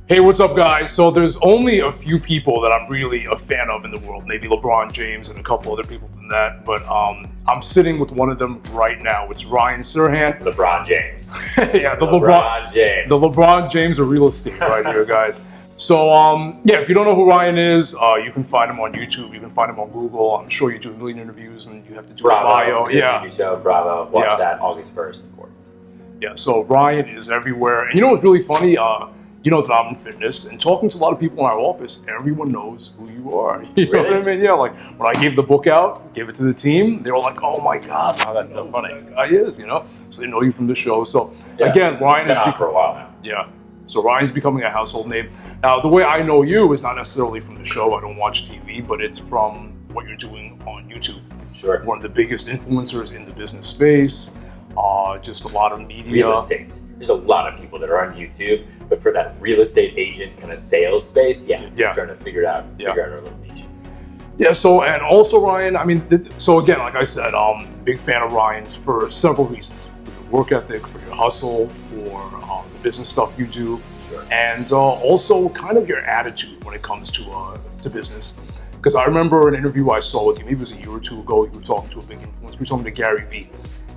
Hey, what's up, guys? So there's only a few people that I'm really a fan of in the world, maybe LeBron James and a couple other people than that, but I'm sitting with one of them right now. It's Ryan Serhant. LeBron James. Yeah, James. The LeBron James of real estate right here, guys. So, yeah, if you don't know who Ryan is, you can find him on YouTube, you can find him on Google. I'm sure you do a million interviews and you have to do a bio. Yeah. TV show, Bravo. Watch that August 1st. Yeah, so Ryan is everywhere. And you know what's really funny? You know that I'm in fitness, and talking to a lot of people in our office, everyone knows who you are. You know what I mean? Yeah, like when I gave the book out, gave it to the team, they were like, "Oh my God, oh, that's so funny." That guy is, you know. So they know you from the show. So again, Ryan has been on for a while now. Yeah. So Ryan's becoming a household name. Now, the way I know you is not necessarily from the show. I don't watch TV, but it's from what you're doing on YouTube. Sure. One of the biggest influencers in the business space. Just a lot of media. Real estate. There's a lot of people that are on YouTube, but for that real estate agent kind of sales space, I'm trying to figure out our little niche. Yeah. So, and also Ryan, I mean, so again, like I said, big fan of Ryan's for several reasons: for your work ethic, for your hustle, for the business stuff you do, and also kind of your attitude when it comes to business. Because I remember an interview I saw with you, maybe it was a year or two ago. You were talking to a big influencer. You were talking to Gary Vee.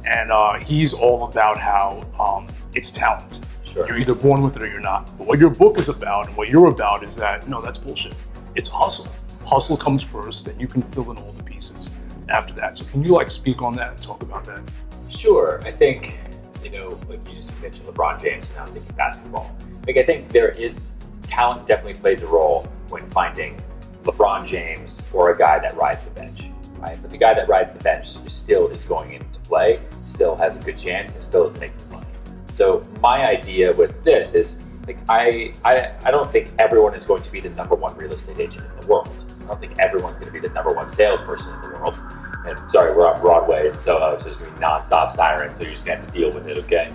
And he's all about how it's talent. Sure. You're either born with it or you're not. But what your book is about and what you're about is that, no, that's bullshit. It's hustle. Hustle comes first, and you can fill in all the pieces after that. So can you speak on that and talk about that? Sure. I think, like you just mentioned LeBron James, and now I'm thinking basketball. I think there is talent definitely plays a role when finding LeBron James or a guy that rides the bench. Right? But the guy that rides the bench still is going into play, still has a good chance, and still is making money. So my idea with this is, I don't think everyone is going to be the number one real estate agent in the world. I don't think everyone's going to be the number one salesperson in the world. And sorry, we're on Broadway in SoHo, so there's going to be nonstop sirens, so you're just going to have to deal with it, okay?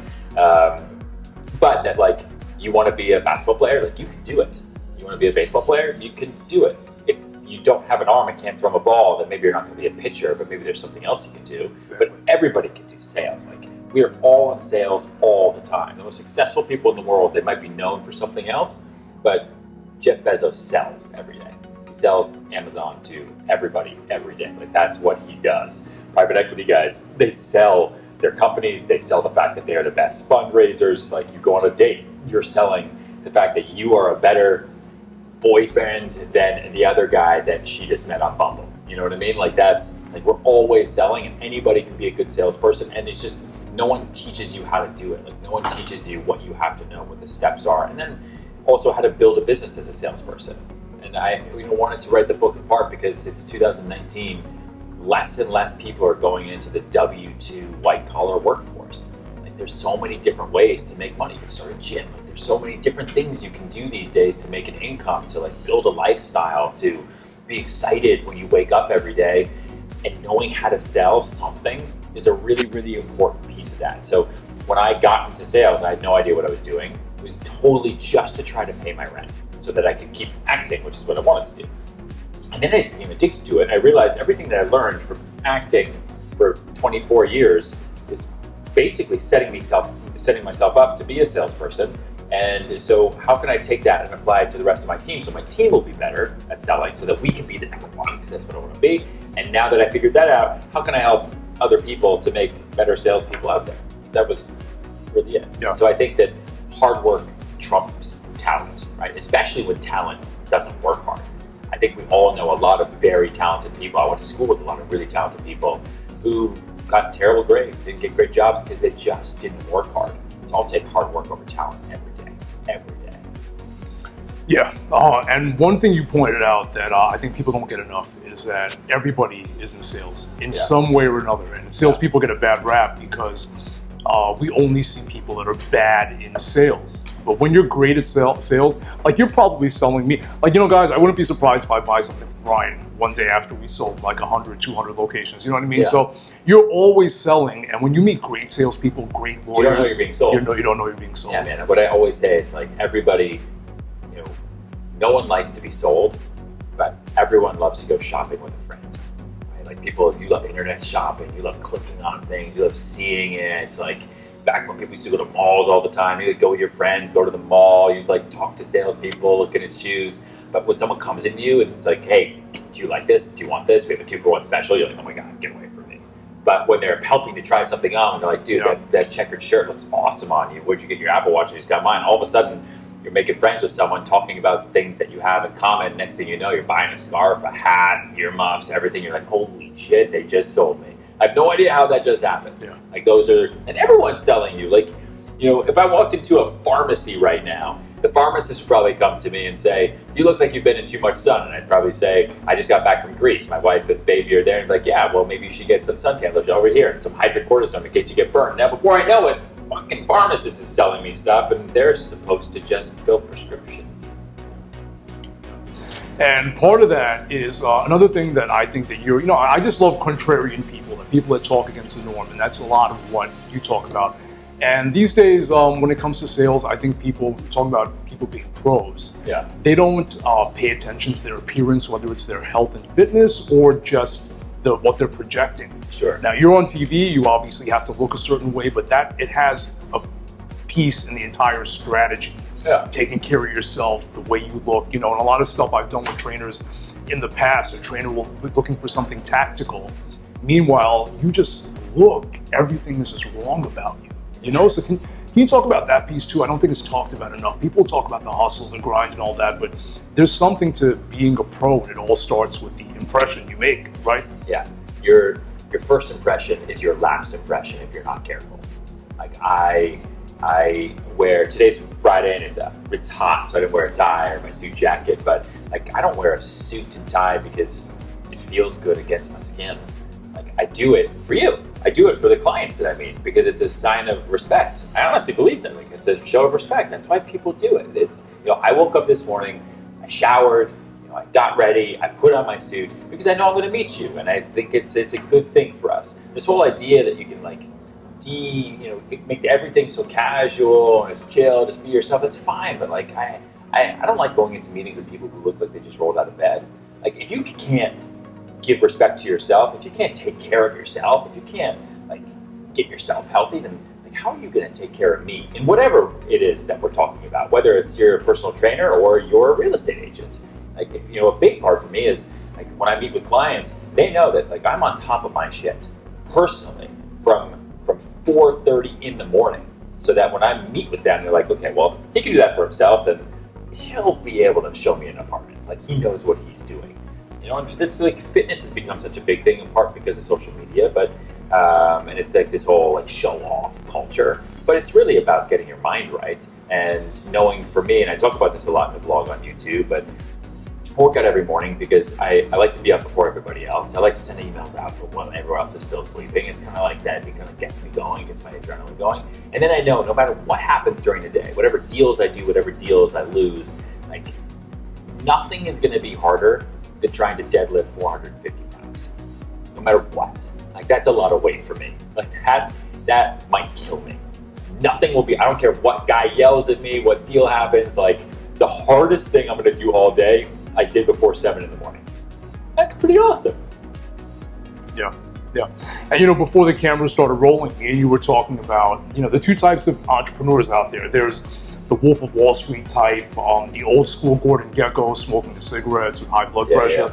But that, you want to be a basketball player, you can do it. You want to be a baseball player, you can do it. You don't have an arm and can't throw a ball, then maybe you're not going to be a pitcher, but maybe there's something else you can do. Exactly. But everybody can do sales. We are all in sales all the time. The most successful people in the world, they might be known for something else, but Jeff Bezos sells every day. He sells Amazon to everybody every day. That's what he does. Private equity guys, they sell their companies. They sell the fact that they are the best fundraisers. You go on a date, you're selling the fact that you are a better boyfriend than the other guy that she just met on Bumble. You know what I mean? We're always selling, and anybody can be a good salesperson, and it's just no one teaches you how to do it. No one teaches you what you have to know, what the steps are, and then also how to build a business as a salesperson. And I wanted to write the book in part because it's 2019. Less and less people are going into the W-2 white-collar workforce. There's so many different ways to make money. You can start a gym. There's so many different things you can do these days to make an income, to build a lifestyle, to be excited when you wake up every day. And knowing how to sell something is a really, really important piece of that. So when I got into sales, I had no idea what I was doing. It was totally just to try to pay my rent so that I could keep acting, which is what I wanted to do. And then I just became addicted to it. And I realized everything that I learned from acting for 24 years is basically setting myself up to be a salesperson. And so how can I take that and apply it to the rest of my team so my team will be better at selling so that we can be the number one, because that's what I want to be. And now that I figured that out, how can I help other people to make better salespeople out there? That was really it. Yeah. So I think that hard work trumps talent, right? Especially when talent doesn't work hard. I think we all know a lot of very talented people. I went to school with a lot of really talented people who got terrible grades, didn't get great jobs because they just didn't work hard. So I'll take hard work over talent every day. Yeah, and one thing you pointed out that I think people don't get enough is that everybody is in sales in some way or another. And salespeople get a bad rap because we only see people that are bad in sales. But when you're great at sales, you're probably selling me. Guys, I wouldn't be surprised if I buy something from Ryan one day after we sold 100, 200 locations. You know what I mean? Yeah. So you're always selling. And when you meet great salespeople, great lawyers, you don't know you're being sold. You don't know you're being sold. Yeah, man. What I always say is everybody, no one likes to be sold, but everyone loves to go shopping with a friend. Right? People, you love internet shopping, you love clicking on things, you love seeing it. back when people used to go to malls all the time, you'd go with your friends, go to the mall, you'd like talk to salespeople, looking at shoes. But when someone comes into you and it's like, hey, do you like this? Do you want this? We have a 2-for-1 special. You're like, oh my God, get away from me. But when they're helping to try something on, they're like, dude, that checkered shirt looks awesome on you. Where'd you get your Apple Watch? I just got mine. All of a sudden, you're making friends with someone, talking about things that you have in common. Next thing you know, you're buying a scarf, a hat, earmuffs, everything. You're like, holy shit, they just sold me. I have no idea how that just happened. Yeah. Like those are, and everyone's selling you. Like, you know, if I walked into a pharmacy right now, the pharmacist would probably come to me and say, you look like you've been in too much sun. And I'd probably say, I just got back from Greece. My wife and baby are there. And be like, yeah, well, maybe you should get some suntan lotion over here and some hydrocortisone in case you get burned. Now, before I know it, fucking pharmacist is selling me stuff, and they're supposed to just fill prescriptions. And part of that is another thing that I think that I just love contrarian people, the people that talk against the norm, and that's a lot of what you talk about. And these days, when it comes to sales, I think people talk about people being pros. Yeah. They don't pay attention to their appearance, whether it's their health and fitness or just what they're projecting. Sure. Now, you're on TV, you obviously have to look a certain way, but it has a piece in the entire strategy. Yeah. Taking care of yourself, the way you look, and a lot of stuff I've done with trainers in the past. A trainer will be looking for something tactical. Meanwhile, you just look, everything is just wrong about you. So can you talk about that piece too? I don't think it's talked about enough. People talk about the hustle, the grind, and all that, but there's something to being a pro, and it all starts with the impression you make, right? Yeah. Your first impression is your last impression if you're not careful. Like I wear, today's Friday and it's hot, so I didn't wear a tie or my suit jacket, but like I don't wear a suit and tie because it feels good against my skin. Like I do it for you. I do it for the clients that I meet because it's a sign of respect. I honestly believe that. Like it's a show of respect. That's why people do it. It's, I woke up this morning, I showered, I got ready, I put on my suit because I know I'm going to meet you, and I think it's a good thing for us. This whole idea that you can make everything so casual and it's chill, just be yourself. It's fine, but like I don't like going into meetings with people who look like they just rolled out of bed. Like if you can't give respect to yourself, if you can't take care of yourself, if you can't get yourself healthy, then how are you going to take care of me in whatever it is that we're talking about, whether it's your personal trainer or your real estate agent? A big part for me is when I meet with clients, they know that I'm on top of my shit personally from 4:30 in the morning, so that when I meet with them, they're like, okay, well, if he can do that for himself, then he'll be able to show me an apartment. He knows what he's doing. And it's fitness has become such a big thing in part because of social media, but and it's this whole show off culture. But it's really about getting your mind right and knowing. For me, and I talk about this a lot in the blog on YouTube, but I work out every morning because I like to be up before everybody else. I like to send emails out for when everyone else is still sleeping. It's kind of like that. It kind of gets me going, gets my adrenaline going. And then I know no matter what happens during the day, whatever deals I do, whatever deals I lose, nothing is going to be harder than trying to deadlift 450 pounds. No matter what. That's a lot of weight for me. That might kill me. Nothing will be, I don't care what guy yells at me, what deal happens, the hardest thing I'm going to do all day, I did before 7 in the morning. That's pretty awesome. Yeah. And before the camera started rolling, you were talking about, the two types of entrepreneurs out there. There's the Wolf of Wall Street type, the old school Gordon Gekko smoking cigarettes with high blood pressure. Yeah.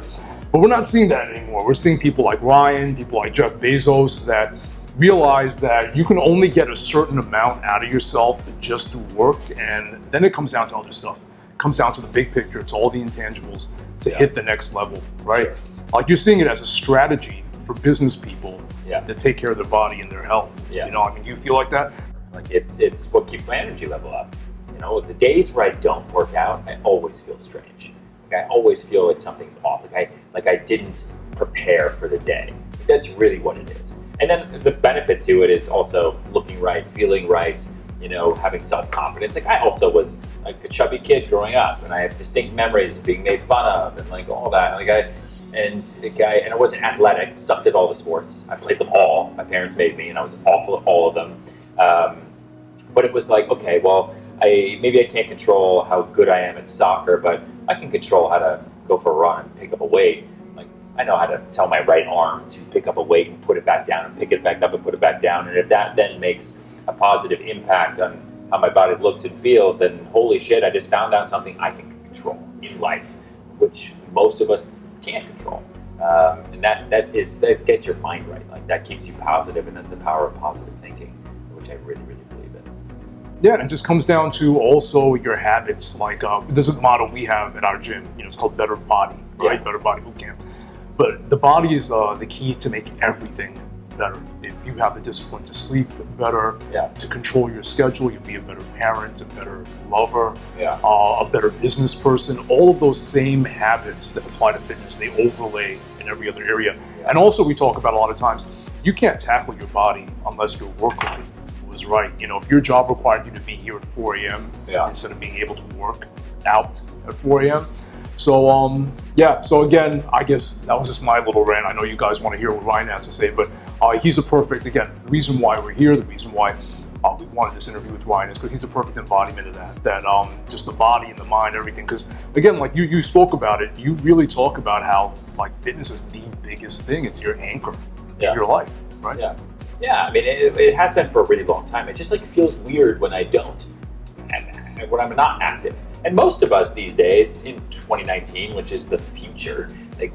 But we're not seeing that anymore. We're seeing people like Ryan, people like Jeff Bezos that realize that you can only get a certain amount out of yourself just through work, and then it comes down to other stuff. It comes down to the big picture. It's all the intangibles to hit the next level, right? Sure. You're seeing it as a strategy for business people to take care of their body and their health. Yeah. Do you feel like that? It's what keeps my energy level up. The days where I don't work out, I always feel strange. I always feel like something's off. I didn't prepare for the day. That's really what it is. And then the benefit to it is also looking right, feeling right, having self-confidence. I also was a chubby kid growing up, and I have distinct memories of being made fun of and all that. And I wasn't athletic, sucked at all the sports. I played them all. My parents made me, and I was awful at all of them. But it was okay, well, maybe I can't control how good I am at soccer, but I can control how to go for a run and pick up a weight. I know how to tell my right arm to pick up a weight and put it back down and pick it back up and put it back down. And if that then makes a positive impact on how my body looks and feels, then holy shit, I just found out something I can control in life, which most of us can't control. And that gets your mind right. Like that keeps you positive, and that's the power of positive thinking, which I really, really believe in. Yeah, and it just comes down to also your habits. Like there's a motto we have at our gym. It's called Better Body, right? Yeah. Better Body Bootcamp. But the body is the key to make everything better. If you have the discipline to sleep better, to control your schedule, you'll be a better parent, a better lover, a better business person. All of those same habits that apply to fitness, they overlay in every other area. And also we talk about a lot of times, you can't tackle your body unless your work life was right. If your job required you to be here at 4 a.m. Instead of being able to work out at 4 a.m. So so again, I guess that was just my little rant. I know you guys want to hear what Ryan has to say, but he's a perfect, again, the reason why we're here, the reason why we wanted this interview with Ryan is because he's a perfect embodiment of that just the body and the mind, everything. Because again, like you spoke about it, you really talk about how like fitness is the biggest thing. It's your anchor in your life, right? Yeah. I mean, it has been for a really long time. It just like feels weird when I don't, and when I'm not active. And most of us these days in 2019, which is the future, like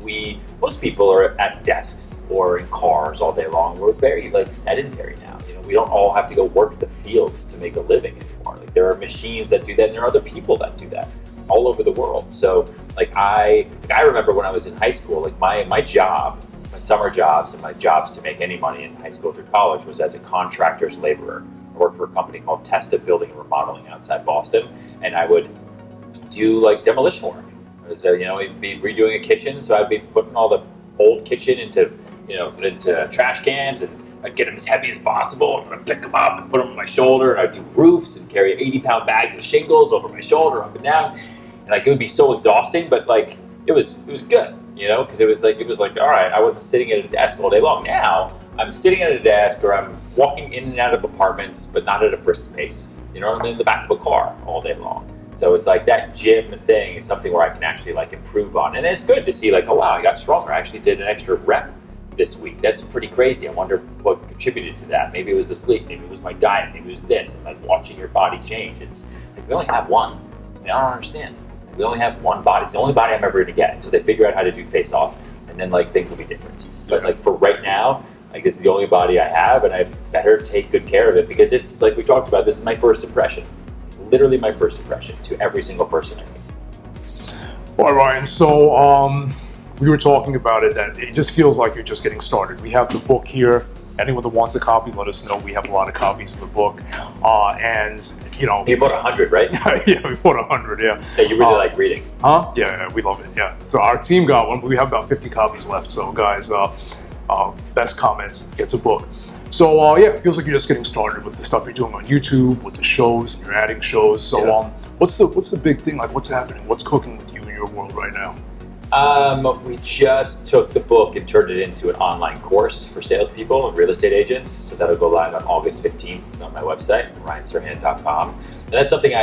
most people are at desks or in cars all day long. We're very like sedentary now. We don't all have to go work the fields to make a living anymore. Like there are machines that do that, and there are other people that do that all over the world. So like I remember when I was in high school, like my job, my summer jobs and my jobs to make any money in high school through college was as a contractor's laborer. I worked for a company called Testa Building and Remodeling outside Boston, and I would do like demolition work. So, we'd be redoing a kitchen, so I'd be putting all the old kitchen into trash cans, and I'd get them as heavy as possible, and I'd pick them up and put them on my shoulder, and I'd do roofs and carry 80-pound bags of shingles over my shoulder, up and down, and like it would be so exhausting, but like it was good, because it was like all right, I wasn't sitting at a desk all day long. Now I'm sitting at a desk, or I'm walking in and out of apartments, but not at a brisk pace. I'm in the back of a car all day long. So it's like that gym thing is something where I can actually like improve on. And it's good to see like, oh wow, I got stronger. I actually did an extra rep this week. That's pretty crazy. I wonder what contributed to that. Maybe it was the sleep, maybe it was my diet, maybe it was this. And like watching your body change. It's like we only have one. I don't understand. We only have one body. It's the only body I'm ever gonna get. So they figure out how to do face off, and then like things will be different. But like for right now, like this is the only body I have, and I better take good care of it, because it's like we talked about, this is my first impression. Literally my first impression to every single person I meet. All right, Ryan. So we were talking about it, that it just feels like you're just getting started. We have the book here. Anyone that wants a copy, let us know. We have a lot of copies of the book. And you bought 100, right? Yeah, we bought 100, yeah. Yeah, you really like reading. Huh? Yeah, we love it, yeah. So our team got one, but we have about 50 copies left. So guys, best comments gets a book. So yeah, it feels like you're just getting started with the stuff you're doing on YouTube, with the shows, and you're adding shows. So what's the big thing? Like what's happening? What's cooking with you in your world right now? We just took the book and turned it into an online course for salespeople and real estate agents. So that'll go live on August 15th on my website, ryanserhant.com. And that's something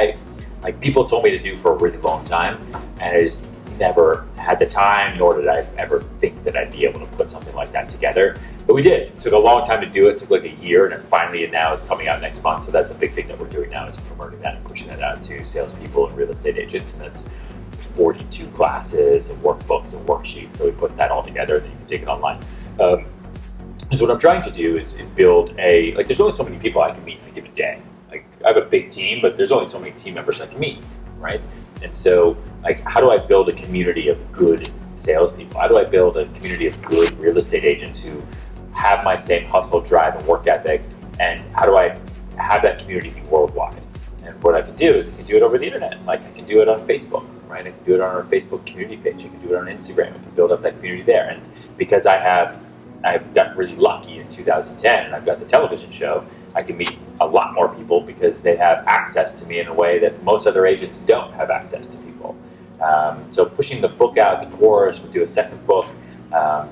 people told me to do for a really long time, and I just never had the time, nor did I ever think that I'd be able to put something like that together. But we did. It took a long time to do it. It took like a year, and finally now it's coming out next month. So that's a big thing that we're doing now, is promoting that and pushing that out to salespeople and real estate agents. And that's 42 classes and workbooks and worksheets. So we put that all together, and then you can take it online. So what I'm trying to do is build there's only so many people I can meet in a given day. Like I have a big team, but there's only so many team members I can meet, right? And so how do I build a community of good salespeople? How do I build a community of good real estate agents who have my same hustle, drive, and work ethic? And how do I have that community be worldwide? And what I can do is I can do it over the internet. Like I can do it on Facebook, right? I can do it on our Facebook community page. I can do it on Instagram. I can build up that community there. And because I've got really lucky in 2010, and I've got the television show, I can meet a lot more people because they have access to me in a way that most other agents don't have access to people. So pushing the book out, the course, we'll do a second book,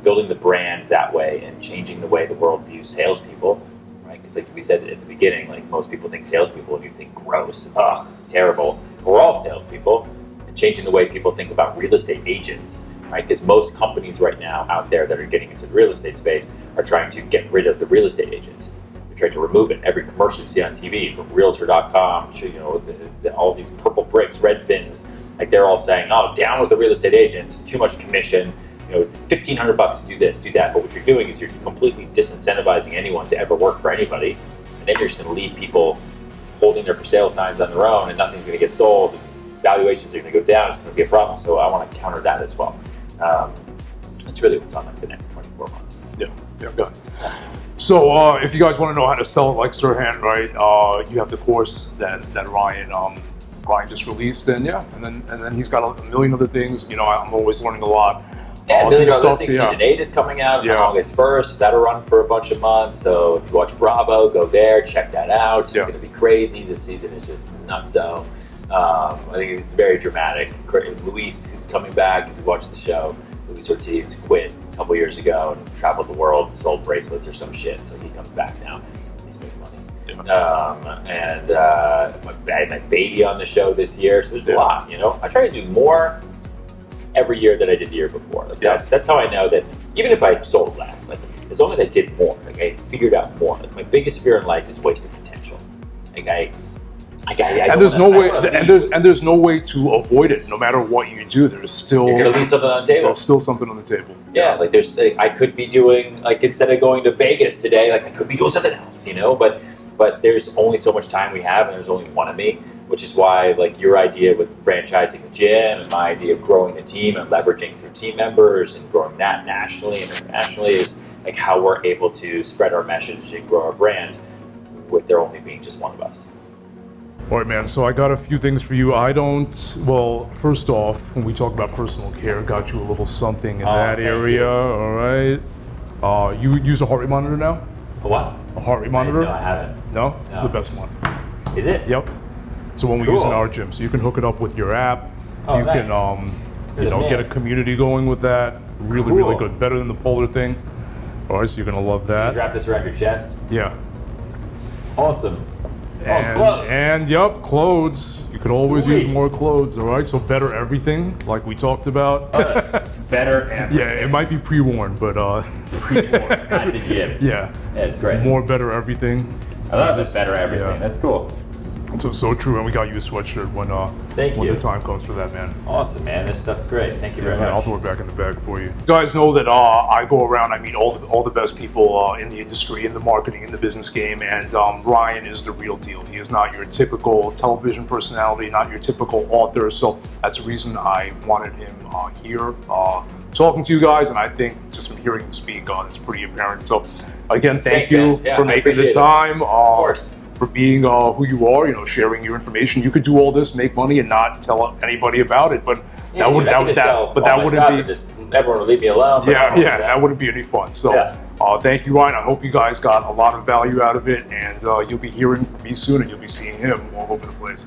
building the brand that way and changing the way the world views salespeople, right? Because like we said at the beginning, like most people think salespeople and you think gross, ugh, terrible. We're all salespeople, and changing the way people think about real estate agents, right? Because most companies right now out there that are getting into the real estate space are trying to get rid of the real estate agents. They're tried to remove it. Every commercial you see on TV, from Realtor.com to, you know, all these purple bricks, Redfins, like they're all saying, oh, down with the real estate agent, too much commission, you know, $1,500 to do this, do that. But what you're doing is you're completely disincentivizing anyone to ever work for anybody. And then you're just going to leave people holding their for sale signs on their own, and nothing's going to get sold. Valuations are going to go down. It's going to be a problem. So I want to counter that as well. That's really what's on like the next 24 months. Yeah, guys. So if you guys want to know how to sell it like Serhant, right? You have the course that Ryan just released, and then he's got a million other things. You know, I'm always learning a lot. Yeah, Million Dollar Listing Season 8 is coming out on August 1st. That'll run for a bunch of months. So if you watch Bravo, go there, check that out. It's going to be crazy. This season is just nutso. I think it's very dramatic. Luis is coming back. If you watch the show, Luis Ortiz quit a couple years ago and traveled the world and sold bracelets or some shit. So he comes back now. He's making money. And I had my baby on the show this year. So there's a lot, you know. I try to do more every year that I did the year before. Like that's how I know that even if I sold less, like as long as I did more, like I figured out more. Like my biggest fear in life is wasted potential. Like there's no way to avoid it. No matter what you do, there's still you're gonna leave something on the table. There's still something on the table. Yeah, like I could be doing, like, instead of going to Vegas today, like I could be doing something else, you know. But there's only so much time we have, and there's only one of me. Which is why, like, your idea with franchising the gym and my idea of growing the team and leveraging through team members and growing that nationally and internationally is like how we're able to spread our message and grow our brand with there only being just one of us. All right, man, so I got a few things for you. Well, first off, when we talk about personal care, got you a little something in that area, all right? You use a heart rate monitor now? A what? A heart rate monitor? No, I haven't. No? It's the best one. Is it? Yep. So when we use in our gym, so you can hook it up with your app. You can, get a community going with that. Really good. Better than the Polar thing. All right, so you're gonna love that. Just wrap this around your chest. Yeah. Awesome. And, clothes. And clothes. You could always use more clothes. All right, so better everything, like we talked about. Better everything. Yeah, it might be pre-worn, but pre-worn at the gym. Yeah. It's great. More better everything. I love this better everything. Yeah. That's cool. So true, and we got you a sweatshirt when the time comes for that, man. Awesome, man. This stuff's great. Thank you very much. I'll throw it back in the bag for you. You guys know that I go around, I meet all the best people in the industry, in the marketing, in the business game, and Ryan is the real deal. He is not your typical television personality, not your typical author, so that's the reason I wanted him here talking to you guys, and I think just from hearing him speak, it's pretty apparent. So again, thank you for making the time. Of course. For being who you are, you know, sharing your information. You could do all this, make money, and not tell anybody about it. But that wouldn't be. Just everyone would leave me alone. That wouldn't be any fun. So, thank you, Ryan. I hope you guys got a lot of value out of it, and you'll be hearing from me soon, and you'll be seeing him all over the place.